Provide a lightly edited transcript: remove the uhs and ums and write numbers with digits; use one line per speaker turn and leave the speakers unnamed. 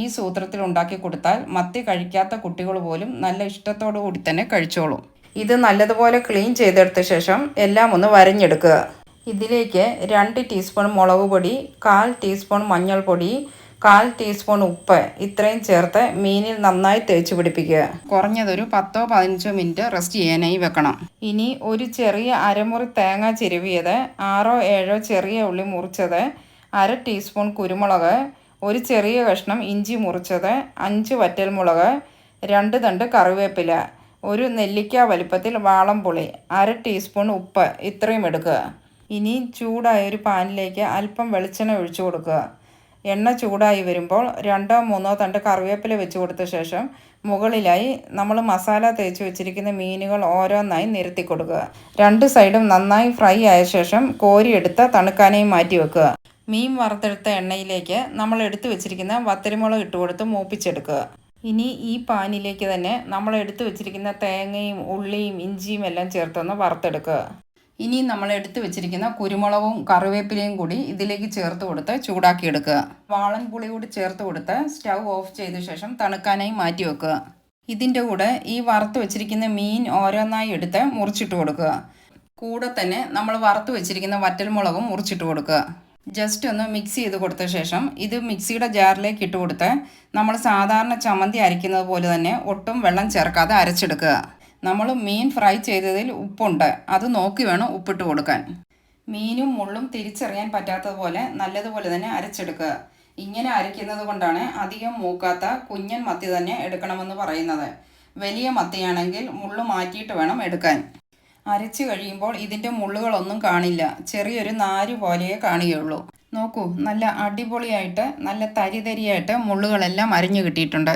ഈ സൂത്രത്തിൽ ഉണ്ടാക്കി കൊടുത്താൽ മത്തി കഴിക്കാത്ത കുട്ടികൾ പോലും നല്ല ഇഷ്ടത്തോടു കൂടി തന്നെ കഴിച്ചോളും. ഇത് നല്ലതുപോലെ ക്ലീൻ ചെയ്തെടുത്ത ശേഷം എല്ലാം ഒന്ന് വരഞ്ഞെടുക്കുക. ഇതിലേക്ക് 2 ടീസ്പൂൺ മുളക് പൊടി, 1/4 ടീസ്പൂൺ മഞ്ഞൾപ്പൊടി, 1/4 ടീസ്പൂൺ ഉപ്പ് ഇത്രയും ചേർത്ത് മീനിൽ നന്നായി തേച്ച് പിടിപ്പിക്കുക. കുറഞ്ഞതൊരു 10-15 മിനിറ്റ് റെസ്റ്റ് ചെയ്യാനായി വെക്കണം. ഇനി ഒരു ചെറിയ അരമുറി തേങ്ങ ചിരവിയത്, 6-7 ചെറിയ ഉള്ളി മുറിച്ചത്, 1/2 ടീസ്പൂൺ കുരുമുളക്, ഒരു ചെറിയ കഷ്ണം ഇഞ്ചി മുറിച്ചത്, 5 വറ്റൽമുളക്, 2 തണ്ട് കറിവേപ്പില, ഒരു നെല്ലിക്ക വലിപ്പത്തിൽ വാളംപുളി, 1/2 ടീസ്പൂൺ ഉപ്പ് ഇത്രയും എടുക്കുക. ഇനി ചൂടായ ഒരു പാനിലേക്ക് അല്പം വെളിച്ചെണ്ണ ഒഴിച്ചു കൊടുക്കുക. എണ്ണ ചൂടായി വരുമ്പോൾ 2-3 തണ്ട് കറിവേപ്പില വെച്ച് കൊടുത്ത ശേഷം മുകളിലായി നമ്മൾ മസാല തേച്ച് വെച്ചിരിക്കുന്ന മീനുകൾ ഓരോന്നായി നിരത്തി കൊടുക്കുക. 2 സൈഡും നന്നായി ഫ്രൈ ആയ ശേഷം കോരിയെടുത്ത് തണുക്കാനായി മാറ്റി വെക്കുക. മീൻ വറുത്തെടുത്ത എണ്ണയിലേക്ക് നമ്മൾ എടുത്തു വെച്ചിരിക്കുന്ന വത്തലിമുളക് ഇട്ട് കൊടുത്ത് മൂപ്പിച്ചെടുക്കുക. ഇനി ഈ പാനിലേക്ക് തന്നെ നമ്മൾ എടുത്തു വെച്ചിരിക്കുന്ന തേങ്ങയും ഉള്ളിയും ഇഞ്ചിയും എല്ലാം ചേർത്തൊന്ന് വറുത്തെടുക്കുക. ഇനി നമ്മൾ എടുത്തു വെച്ചിരിക്കുന്ന കുരുമുളകും കറിവേപ്പിലയും കൂടി ഇതിലേക്ക് ചേർത്ത് കൊടുത്ത് ചൂടാക്കിയെടുക്കുക. വാളൻപുളി കൂടി ചേർത്ത് കൊടുത്ത് സ്റ്റൗ ഓഫ് ചെയ്ത ശേഷം തണുക്കാനായി മാറ്റി വെക്കുക. ഇതിൻ്റെ കൂടെ ഈ വറുത്ത് വെച്ചിരിക്കുന്ന മീൻ ഓരോന്നായി എടുത്ത് മുറിച്ചിട്ട് കൊടുക്കുക. കൂടെ തന്നെ നമ്മൾ വറുത്ത് വെച്ചിരിക്കുന്ന വറ്റൽമുളകും മുറിച്ചിട്ട് കൊടുക്കുക. ജസ്റ്റ് ഒന്ന് മിക്സ് ചെയ്ത് കൊടുത്ത ശേഷം ഇത് മിക്സിയുടെ ജാറിലേക്ക് ഇട്ട് കൊടുത്ത് നമ്മൾ സാധാരണ ചമ്മന്തി അരയ്ക്കുന്നത് പോലെ തന്നെ ഒട്ടും വെള്ളം ചേർക്കാതെ അരച്ചെടുക്കുക. നമ്മൾ മീൻ ഫ്രൈ ചെയ്തതിൽ ഉപ്പുണ്ട്, അത് നോക്കി വേണം ഉപ്പിട്ട് കൊടുക്കാൻ. മീനും മുള്ളും തിരിച്ചറിയാൻ പറ്റാത്തതുപോലെ നല്ലതുപോലെ തന്നെ അരച്ചെടുക്കുക. ഇങ്ങനെ അരയ്ക്കുന്നത് കൊണ്ടാണ് അധികം മൂക്കാത്ത കുഞ്ഞൻ മത്തി തന്നെ എടുക്കണമെന്ന് പറയുന്നത്. വലിയ മത്തിയാണെങ്കിൽ മുള്ളു മാറ്റിയിട്ട് വേണം എടുക്കാൻ. അരച്ച് കഴിയുമ്പോൾ ഇതിൻ്റെ മുള്ളുകളൊന്നും കാണില്ല, ചെറിയൊരു നാര് പോലെയേ കാണുകയുള്ളൂ. നോക്കൂ, നല്ല അടിപൊളിയായിട്ട് നല്ല തരിതരിയായിട്ട് മുള്ളുകളെല്ലാം അരിഞ്ഞു കിട്ടിയിട്ടുണ്ട്.